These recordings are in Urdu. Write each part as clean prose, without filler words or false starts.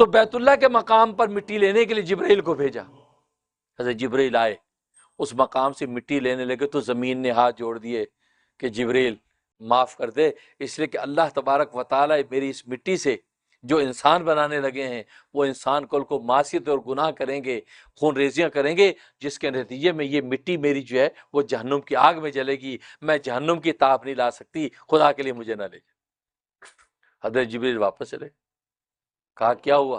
تو بیت اللہ کے مقام پر مٹی لینے کے لیے جبرائیل کو بھیجا. حضرت جبرائیل آئے, اس مقام سے مٹی لینے لگے تو زمین نے ہاتھ جوڑ دیے کہ جبرائیل معاف کر دے, اس لیے کہ اللہ تبارک و تعالیٰ میری اس مٹی سے جو انسان بنانے لگے ہیں وہ انسان کل کو معصیت اور گناہ کریں گے, خون ریزیاں کریں گے, جس کے نتیجے میں یہ مٹی میری جو ہے وہ جہنم کی آگ میں جلے گی. میں جہنم کی تاپ نہیں لا سکتی, خدا کے لیے مجھے نہ لے جا. حضرت جبرائیل واپس چلے. کہا کیا ہوا؟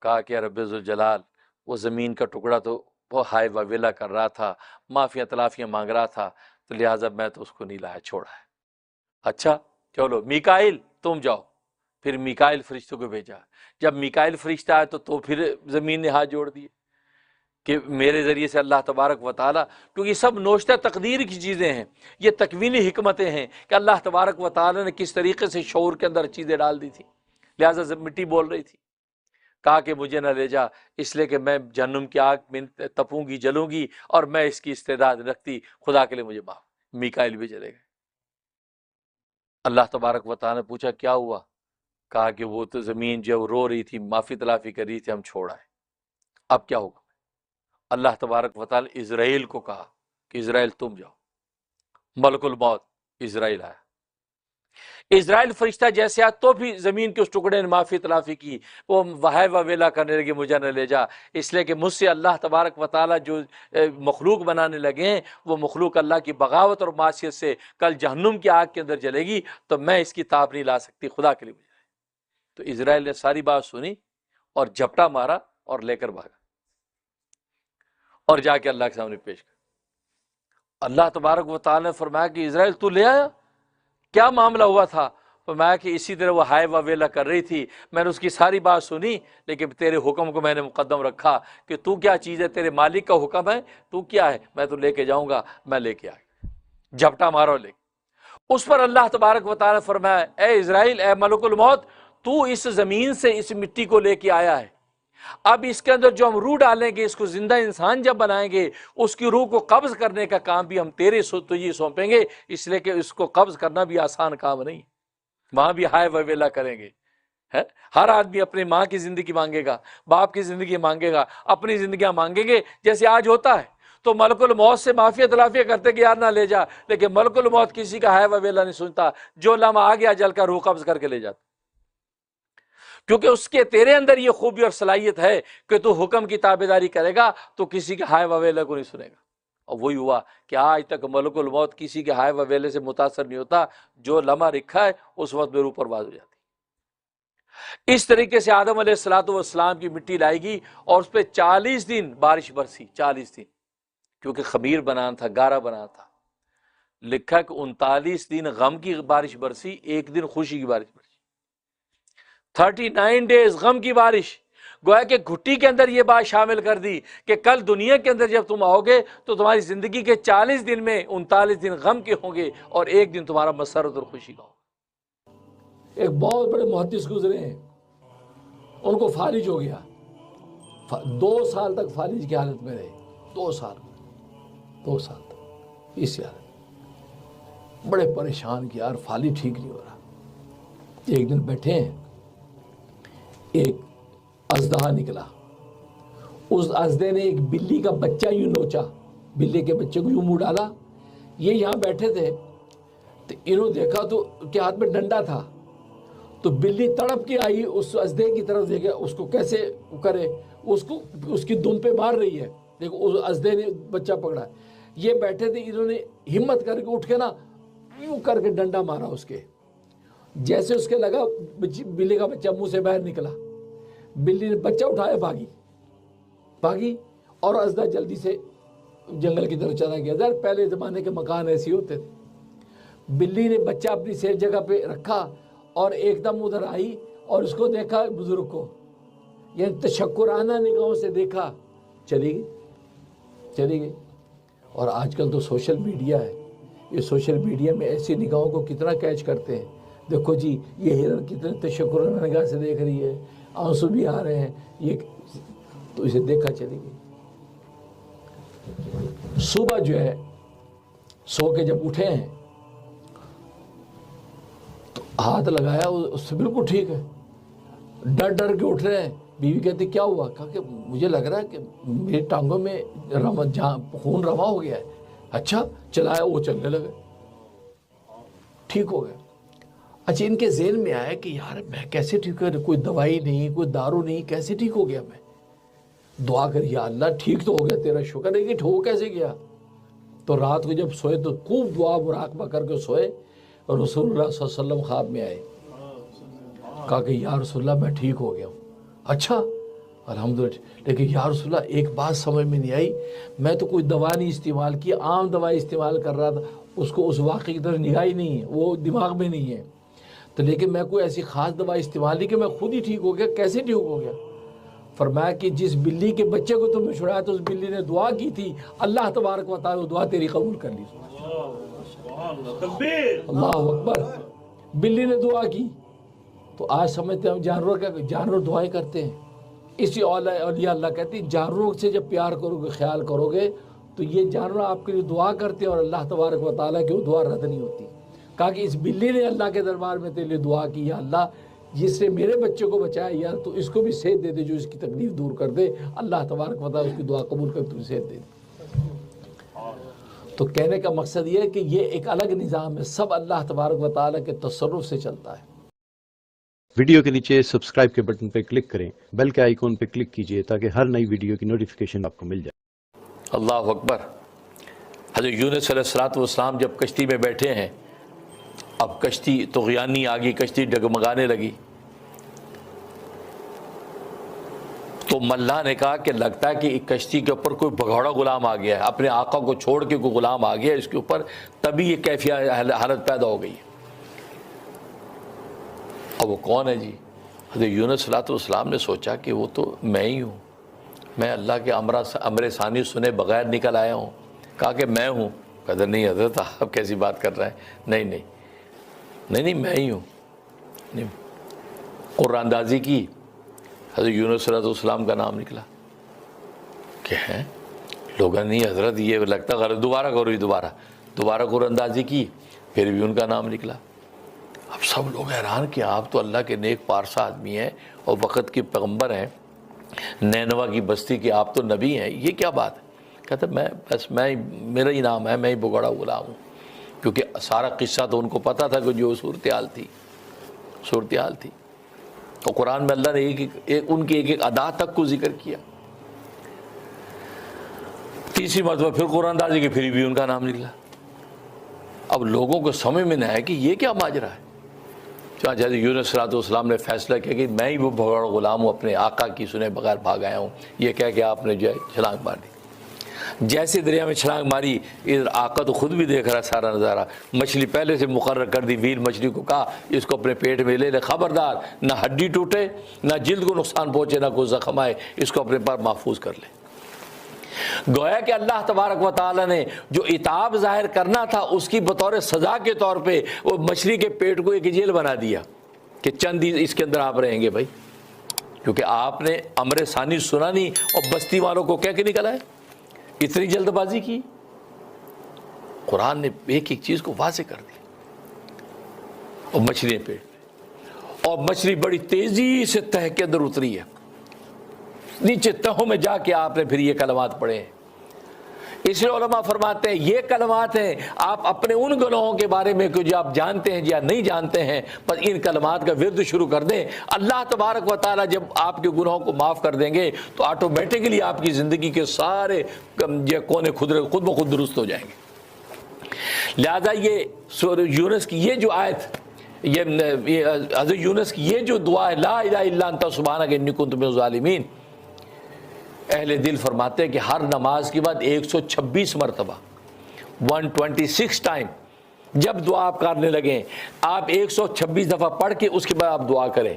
کہا کہ رب ذوالجلال وہ زمین کا ٹکڑا تو وہ ہائے وویلا کر رہا تھا, معافیاں تلافیاں مانگ رہا تھا, تو لہٰذا میں تو اس کو نہیں لایا, چھوڑا ہے. اچھا چلو میکائیل تم جاؤ. پھر میکائیل فرشتوں کو بھیجا. جب میکائیل فرشتہ آئے تو پھر زمین نے ہاتھ جوڑ دیے کہ میرے ذریعے سے اللہ تبارک و تعالیٰ, کیونکہ یہ سب نوشتہ تقدیر کی چیزیں ہیں, یہ تکوینی حکمتیں ہیں کہ اللہ تبارک و تعالیٰ نے کس طریقے سے شعور کے اندر چیزیں ڈال دی تھی. لہٰذا مٹی بول رہی تھی. کہا کہ مجھے نہ لے جا, اس لیے کہ میں جہنم کی آگ میں تپوں گی, جلوں گی, اور میں اس کی استعداد رکھتی, خدا کے لیے مجھے معاف. میکائیل بھی چلے گئے. اللہ تبارک و تعالیٰ نے پوچھا کیا ہوا؟ کہا کہ وہ تو زمین جو رو رہی تھی, معافی تلافی کر رہی تھی, ہم چھوڑ آئے. اب کیا ہوگا؟ اللہ تبارک و تعالیٰ اسرائیل کو کہا کہ اسرائیل تم جاؤ. ملک الموت اسرائیل آیا. اسرائیل فرشتہ جیسے آیا تو بھی زمین کے اس ٹکڑے نے معافی تلافی کی, وہ وہائے وویلا کرنے لگے مجھے نہ لے جا, اس لیے کہ مجھ سے اللہ تبارک و تعالیٰ جو مخلوق بنانے لگے ہیں وہ مخلوق اللہ کی بغاوت اور معصیت سے کل جہنم کی آگ کے اندر جلے گی, تو میں اس کی تاب نہیں لا سکتی, خدا کے لیے مجھے. تو اسرائیل نے ساری بات سنی اور جھپٹا مارا اور لے کر بھاگا اور جا کے اللہ کے سامنے پیش کر. اللہ تبارک و تعالیٰ نے فرمایا کہ اسرائیل تو لے آیا, کیا معاملہ ہوا تھا؟ فرمایا کہ اسی طرح وہ ہائے وویلا کر رہی تھی, میں نے اس کی ساری بات سنی, لیکن تیرے حکم کو میں نے مقدم رکھا کہ تو کیا چیز ہے, تیرے مالک کا حکم ہے, تو کیا ہے, میں تو لے کے جاؤں گا, میں لے کے آیا. جھپٹا مارو لے. اس پر اللہ تبارک و تعالیٰ نے فرمایا اے اسرائیل, اے ملک الموت, تو اس زمین سے اس مٹی کو لے کے آیا ہے, اب اس کے اندر جو ہم روح ڈالیں گے, اس کو زندہ انسان جب بنائیں گے, اس کی روح کو قبض کرنے کا کام بھی ہم تیرے تجھے سونپیں گے, اس لیے کہ اس کو قبض کرنا بھی آسان کام نہیں. وہاں بھی ہائے وویلا کریں گے. ہر آدمی اپنی ماں کی زندگی مانگے گا, باپ کی زندگی مانگے گا, اپنی زندگیاں مانگیں گے جیسے آج ہوتا ہے. تو ملک الموت سے معافی تلافیہ کرتے کہ یار نہ لے جا, لیکن ملک الموت کسی کا ہائے وویلا نہیں سنتا, جو لمحہ آ گیا جل کر روح قبض کر کے لے جاتا, کیونکہ اس کے تیرے اندر یہ خوبی اور صلاحیت ہے کہ تو حکم کی تابعداری کرے گا تو کسی کے ہائے وویلا کو نہیں سنے گا. اور وہی ہوا کہ آج تک ملک الموت کسی کے ہائے وویلے سے متاثر نہیں ہوتا, جو لمحہ رکھا ہے اس وقت میں روح پرواز ہو جاتی. اس طریقے سے آدم علیہ السلام کی مٹی لائے گی اور اس پہ 40 دن بارش برسی, 40 دن, کیونکہ خمیر بنانا تھا, گارا بنانا تھا. لکھا کہ 39 دن غم کی بارش برسی, ایک دن خوشی کی بارش برسی. 39 ڈیز غم کی بارش. گویا کہ گھٹی کے اندر یہ بات شامل کر دی کہ کل دنیا کے اندر جب تم آؤ گے تو تمہاری زندگی کے 40 دن میں 39 دن غم کے ہوں گے اور ایک دن تمہارا مسرت اور خوشی کا ہوگا. ایک بہت بڑے محدث گزرے ہیں, ان کو فالج ہو گیا, 2 سال تک فالج کی حالت میں رہے, 2 سال تک اسی حالت, بڑے پریشان کہ یار فالج ٹھیک نہیں ہو رہا. ایک دن بیٹھے ہیں, ایک اژدہا نکلا, اس اژدے نے ایک بلی کا بچہ یوں نوچا, بلی کے بچے کو یوں منہ ڈالا. یہ یہاں بیٹھے تھے تو انہوں دیکھا تو کے ہاتھ میں ڈنڈا تھا, تو بلی تڑپ کے آئی اس اژدے کی طرف, دیکھا اس کو کیسے کرے, اس کی دم پہ مار رہی ہے. دیکھو اس اژدے نے بچہ پکڑا. یہ بیٹھے تھے, انہوں نے ہمت کر کے اٹھ کے نا یوں کر کے ڈنڈا مارا اس کے. جیسے اس کے لگا بلی کا بچہ منہ سے باہر نکلا, بلی نے بچہ اٹھایا, بھاگی اور اژدہا جلدی سے جنگل کی طرف چلا گیا. ذرا پہلے زمانے کے مکان ایسے ہوتے تھے. بلی نے بچہ اپنی سیف جگہ پہ رکھا اور ایک دم ادھر آئی اور اس کو دیکھا بزرگ کو, یعنی تشکرانہ نگاہوں سے دیکھا, چلی گئی. اور آج کل تو سوشل میڈیا ہے, یہ سوشل میڈیا میں ایسی نگاہوں کو کتنا کیچ کرتے ہیں. دیکھو جی یہ ہرن کتنے تشکرانہ نگاہ سے دیکھ رہی ہے, آنسو بھی آ رہے ہیں, یہ تو اسے دیکھا چلی گئی. صبح جو ہے سو کے جب اٹھے ہیں تو ہاتھ لگایا, اس سے بالکل ٹھیک ہے. ڈر ڈر کے اٹھ رہے ہیں. بیوی کہتی کیا ہوا؟ کہا کہ مجھے لگ رہا ہے کہ میری ٹانگوں میں خون رواں ہو گیا ہے. اچھا چلایا، وہ چلنے لگے، ٹھیک ہو گئے. اچھا ان کے ذہن میں آیا کہ یار میں کیسے ٹھیک ہو، کوئی دوائی نہیں، کوئی دارو نہیں، کیسے ٹھیک ہو گیا؟ میں دعا کر یا اللہ ٹھیک تو ہو گیا، تیرا شکر ہے کہ ہو کیسے گیا. تو رات کو جب سوئے تو خوب دعا مراقبہ کر کے سوئے، اور رسول اللہ صلی اللہ علیہ وسلم خواب میں آئے. کہا کہ یا رسول اللہ میں ٹھیک ہو گیا ہوں. اچھا الحمدللہ. لیکن یا رسول اللہ ایک بات سمجھ میں نہیں آئی، میں تو کوئی دوا نہیں استعمال کی، عام دوائی استعمال کر رہا تھا، اس کو اس واقعے کی طرف نگاہ ہی نہیں ہے، وہ دماغ میں نہیں ہے. تو لیکن میں کوئی ایسی خاص دوا استعمال نہیں کہ میں خود ہی ٹھیک ہو گیا. کیسے ٹھیک ہو گیا؟ فرمایا کہ جس بلی کے بچے کو تم نے چھڑایا تو اس بلی نے دعا کی تھی، اللہ تبارک و تعالی دعا تیری قبول کر لی. اللہ اکبر. بلی نے دعا کی. تو آج سمجھتے ہیں ہم جانوروں کا، جانور دعائیں کرتے ہیں. اسی اولیاء اللہ کہتے ہیں جانوروں سے جب پیار کرو گے، خیال کرو گے، تو یہ جانور آپ کے لیے دعا کرتے ہیں اور اللہ تبارک و تعالیٰ کی وہ دعا رد نہیں ہوتی. کہا کہ اس بلی نے اللہ کے دربار میں تیرے لیے دعا کی، یا اللہ جس نے میرے بچے کو بچایا یار تو اس کو بھی صحت دے دے، جو اس کی تکلیف دور کر دے. اللہ تبارک و تعالیٰ اس کی دعا قبول کر تجھے صحت دے دے. تو کہنے کا مقصد یہ ہے کہ یہ ایک الگ نظام ہے، سب اللہ تبارک و تعالیٰ کے تصرف سے چلتا ہے. ویڈیو کے نیچے سبسکرائب کے بٹن پہ کلک کریں، بیل کے آئیکن پہ کلک کیجئے تاکہ ہر نئی ویڈیو کی نوٹیفیکیشن آپ کو مل جائے. اللہ اکبر. حضرت یونس علیہ السلام جب کشتی میں بیٹھے ہیں، اب کشتی طغیانی آ گئی، کشتی ڈگمگانے لگی. تو ملا نے کہا کہ لگتا ہے کہ کشتی کے اوپر کوئی بھگوڑا غلام آ گیا ہے، اپنے آقا کو چھوڑ کے کوئی غلام آ گیا ہے اس کے اوپر، تبھی یہ کیفیت حالت پیدا ہو گئی ہے. اب وہ کون ہے جی؟ حضرت یونس علیہ السلام نے سوچا کہ وہ تو میں ہی ہوں، میں اللہ کے امر ثانی سنے بغیر نکل آیا ہوں. کہا کہ میں ہوں. کہا نہیں حضرت آپ کیسی بات کر رہے ہیں؟ نہیں میں ہی ہوں. قرآن اندازی کی، حضرت یونس علیہ السلام کا نام نکلا. کہ ہے لوگوں نہیں حضرت یہ لگتا غلط، دوبارہ کرو، دوبارہ قرآن اندازی کی، پھر بھی ان کا نام نکلا. اب سب لوگ حیران کہ آپ تو اللہ کے نیک پارسا آدمی ہیں اور وقت کے پیغمبر ہیں، نینوا کی بستی کے آپ تو نبی ہیں، یہ کیا بات ہے؟ کہتا میں میرا ہی نام ہے، میں ہی بگڑا غلام ہوں. کیونکہ سارا قصہ تو ان کو پتا تھا کہ جو صورتحال تھی. تو قرآن میں اللہ نے ان کی ایک ادا تک کو ذکر کیا. تیسری مرتبہ پھر قرآن اندازی کی، پھر بھی ان کا نام نکلا. اب لوگوں کو سمجھ میں نہ آیا کہ یہ کیا ماجرا ہے. جیسے یونس علیہ السلام نے فیصلہ کیا کہ میں ہی وہ بغیر غلام ہوں، اپنے آقا کی سنے بغیر بھاگ آیا ہوں. یہ کہہ کے آپ نے جو ہے چھلانگ مار دی. جیسے دریا میں چھلانگ ماری، ادھر آقا تو خود بھی دیکھ رہا سارا نظارہ. مچھلی پہلے سے مقرر کر دی، ویل مچھلی کو کہا اس کو اپنے پیٹ میں لے لے، خبردار نہ ہڈی ٹوٹے، نہ جلد کو نقصان پہنچے، نہ کوئی زخم آئے، اس کو اپنے پر محفوظ کر لے. گویا کہ اللہ تبارک و تعالی نے جو عتاب ظاہر کرنا تھا اس کی بطور سزا کے طور پہ وہ مچھلی کے پیٹ کو ایک جیل بنا دیا کہ چند دن اس کے اندر آپ رہیں گے بھائی، کیونکہ آپ نے امر ثانی سنا نہیں اور بستی والوں کو کہہ کے نکلا ہے. اتنی جلد بازی کی. قرآن نے ایک ایک چیز کو واضح کر دی. اور مچھلی پیٹ میں، اور مچھلی بڑی تیزی سے تہ کے اندر اتری ہے. نیچے تہوں میں جا کے آپ نے پھر یہ کلمات پڑھے ہیں. اس لیے علماء فرماتے ہیں یہ کلمات ہیں، آپ اپنے ان گناہوں کے بارے میں جو آپ جانتے ہیں یا نہیں جانتے ہیں، بس ان کلمات کا ورد شروع کر دیں. اللہ تبارک و تعالیٰ جب آپ کے گناہوں کو معاف کر دیں گے تو آٹومیٹکلی آپ کی زندگی کے سارے کونے خود بخود درست ہو جائیں گے. لہذا یہ سورہ یونس کی یہ جو آیت، یہ حضرت یونس کی یہ جو دعا ہے، لا الہ الا انت سبحانک انی کنت من الظالمین، اہل دل فرماتے ہیں کہ ہر نماز کے بعد 126 مرتبہ 126 ٹائم جب دعا آپ کرنے لگیں، آپ 126 دفعہ پڑھ کے اس کے بعد آپ دعا کریں،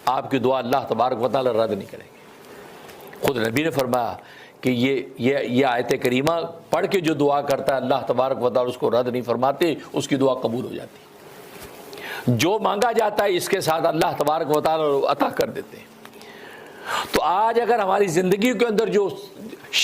آپ کی دعا اللہ تبارک و تعالی رد نہیں کریں گے. خود نبی نے فرمایا کہ یہ آیت کریمہ پڑھ کے جو دعا کرتا ہے اللہ تبارک و تعالی اس کو رد نہیں فرماتے، اس کی دعا قبول ہو جاتی ہے. جو مانگا جاتا ہے اس کے ساتھ اللہ تبارک و تعالی عطا کر دیتے ہیں. تو آج اگر ہماری زندگی کے اندر جو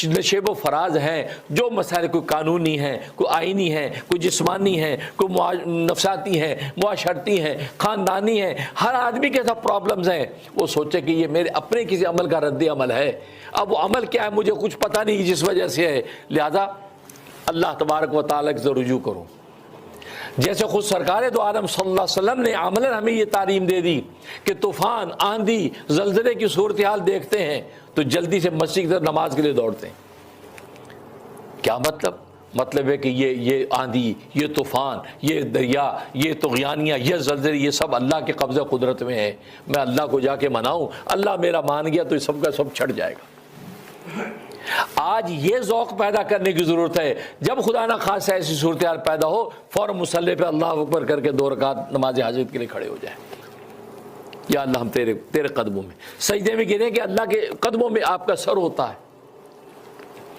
نشیب و فراز ہیں، جو مسائل کوئی قانونی ہیں، کوئی آئینی ہیں، کوئی جسمانی ہیں، کوئی نفساتی ہیں، معاشرتی ہیں، خاندانی ہیں، ہر آدمی کے ساتھ پرابلمز ہیں، وہ سوچے کہ یہ میرے اپنے کسی عمل کا رد عمل ہے، اب وہ عمل کیا ہے مجھے کچھ پتہ نہیں جس وجہ سے ہے، لہذا اللہ تبارک و تعالیٰ سے رجوع کروں۔ جیسے خود سرکار دو عالم صلی اللہ علیہ وسلم نے عملاً ہمیں یہ تعلیم دے دی کہ طوفان، آندھی، زلزلے کی صورتحال دیکھتے ہیں تو جلدی سے مسجد کی طرف نماز کے لیے دوڑتے ہیں۔ کیا مطلب ہے کہ یہ آندھی، یہ طوفان، یہ دریا، یہ طغیانیاں، یہ زلزلے، یہ سب اللہ کے قبضہ قدرت میں ہے، میں اللہ کو جا کے مناؤں، اللہ میرا مان گیا تو یہ سب کا سب چھٹ جائے گا۔ آج یہ ذوق پیدا کرنے کی ضرورت ہے، جب خدا نہ خاص ایسی صورتحال پیدا ہو فوراً مصلی پہ اللہ اکبر کر کے 2 رکعت نماز حاجت کے لیے کھڑے ہو جائیں۔ یا اللہ ہم تیرے قدموں میں سجدے میں گریں کہ اللہ کے قدموں میں آپ کا سر ہوتا ہے،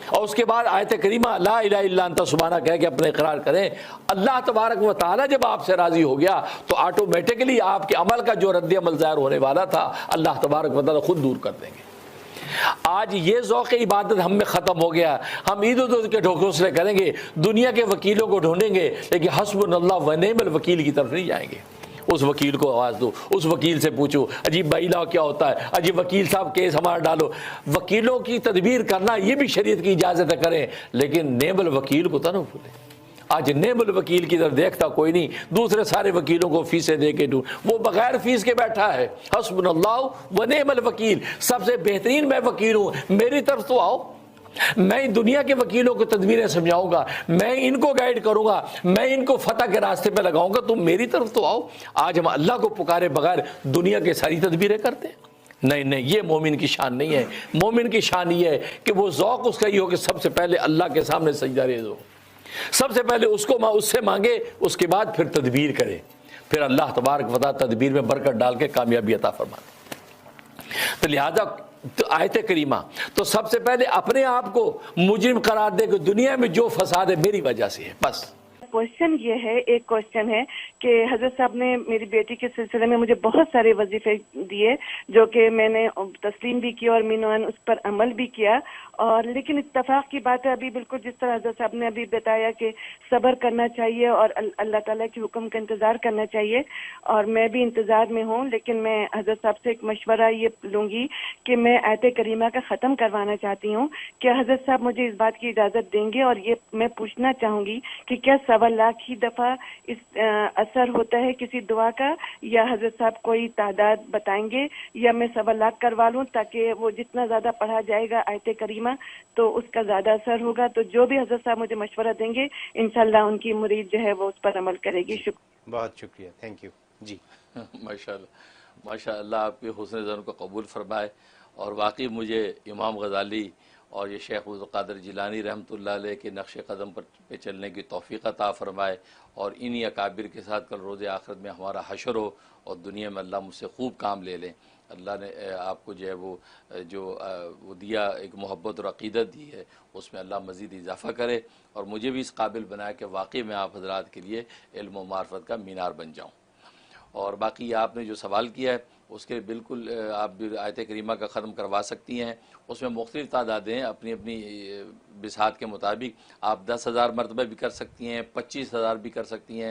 اور اس کے بعد آیت کریمہ لا الہ الا انت سبحانہ کہہ کے اپنے اقرار کریں۔ اللہ تبارک و تعالیٰ جب آپ سے راضی ہو گیا تو آٹومیٹکلی آپ کے عمل کا جو رد عمل ظاہر ہونے والا تھا اللہ تبارک و تعالیٰ خود دور کر دیں گے۔ آج یہ ذوق عبادت ہم میں ختم ہو گیا، ہم عید ال کے ڈھوکوسلے کریں گے، دنیا کے وکیلوں کو ڈھونڈیں گے، لیکن حسبنا اللہ و نعم الوکیل کی طرف نہیں جائیں گے۔ اس وکیل کو آواز دو، اس وکیل سے پوچھو عجیب بائی لا کیا ہوتا ہے، عجیب وکیل صاحب کیس ہمارا ڈالو۔ وکیلوں کی تدبیر کرنا یہ بھی شریعت کی اجازت ہے، کریں، لیکن نعم الوکیل کو تو نہ بھولیں۔ آج نعم الوکیل کی طرف دیکھتا کوئی نہیں، دوسرے سارے وکیلوں کو فیسیں دے کے وہ بغیر فیس کے بیٹھا ہے۔ حسبنا اللہ و نعم الوکیل، سب سے بہترین میں وکیل ہوں، میری طرف تو آؤ، میں دنیا کے وکیلوں کو تدبیریں سمجھاؤں گا، میں ان کو گائیڈ کروں گا، میں ان کو فتح کے راستے پہ لگاؤں گا، تم میری طرف تو آؤ۔ آج ہم اللہ کو پکارے بغیر دنیا کے ساری تدبیریں کرتے ہیں۔ نہیں، یہ مومن کی شان نہیں ہے۔ مومن کی شان یہ ہے کہ وہ ذوق اس کا یہ ہو کہ سب سے پہلے اللہ کے سامنے سجدہ ریز ہو، سب سے پہلے اس سے مانگے، اس کے بعد پھر تدبیر کرے، پھر اللہ تبارک و تعالیٰ تدبیر میں برکت ڈال کے کامیابی عطا فرماتے۔ تو لہذا آیت کریمہ تو سب سے پہلے اپنے آپ کو مجرم قرار دے کہ دنیا میں جو فساد ہے میری وجہ سے ہے، بس۔ کوشچن یہ ہے، ایک کوشچن ہے کہ حضرت صاحب نے میری بیٹی کے سلسلے میں مجھے بہت سارے وظیفے دیے جو کہ میں نے تسلیم بھی کیا اور مینوان اس پر عمل بھی کیا، اور لیکن اتفاق کی بات ہے ابھی بالکل جس طرح حضرت صاحب نے ابھی بتایا کہ صبر کرنا چاہیے اور اللہ تعالیٰ کے حکم کا انتظار کرنا چاہیے، اور میں بھی انتظار میں ہوں، لیکن میں حضرت صاحب سے ایک مشورہ یہ لوں گی کہ میں آیت کریمہ کا ختم کروانا چاہتی ہوں، کیا حضرت صاحب مجھے اس بات کی اجازت دیں گے؟ اور یہ میں پوچھنا چاہوں گی کہ کیا 1.25 لاکھ ہی دفعہ اس اثر ہوتا ہے کسی دعا کا، یا حضرت صاحب کوئی تعداد بتائیں گے، یا میں 1.25 لاکھ کروا لوں تاکہ وہ جتنا زیادہ پڑھا جائے گا آیت کریمہ تو اس کا زیادہ اثر ہوگا؟ تو جو بھی حضرت صاحب مجھے مشورہ دیں گے انشاءاللہ ان کی مرید جو ہے وہ اس پر عمل کرے گی۔ شکریہ، بہت شکریہ، تھینک یو جی۔ ماشاء اللہ آپ کے حسن ظن کو قبول فرمائے، اور واقعی مجھے امام غزالی اور یہ شیخ عبد القادر جیلانی رحمۃ اللہ علیہ کے نقش قدم پر پہ چلنے کی توفیق عطا فرمائے، اور انہی اکابر کے ساتھ کل روز آخرت میں ہمارا حشر ہو، اور دنیا میں اللہ مجھ سے خوب کام لے لیں۔ اللہ نے آپ کو جو ہے وہ دیا، ایک محبت اور عقیدت دی ہے، اس میں اللہ مزید اضافہ کرے، اور مجھے بھی اس قابل بنائے کہ واقعی میں آپ حضرات کے لیے علم و معرفت کا مینار بن جاؤں۔ اور باقی آپ نے جو سوال کیا ہے اس کے بالکل آپ بھی آیت کریمہ کا ختم کروا سکتی ہیں، اس میں مختلف تعدادیں اپنی اپنی بساط کے مطابق، آپ 10,000 مرتبہ بھی کر سکتی ہیں، 25,000 بھی کر سکتی ہیں۔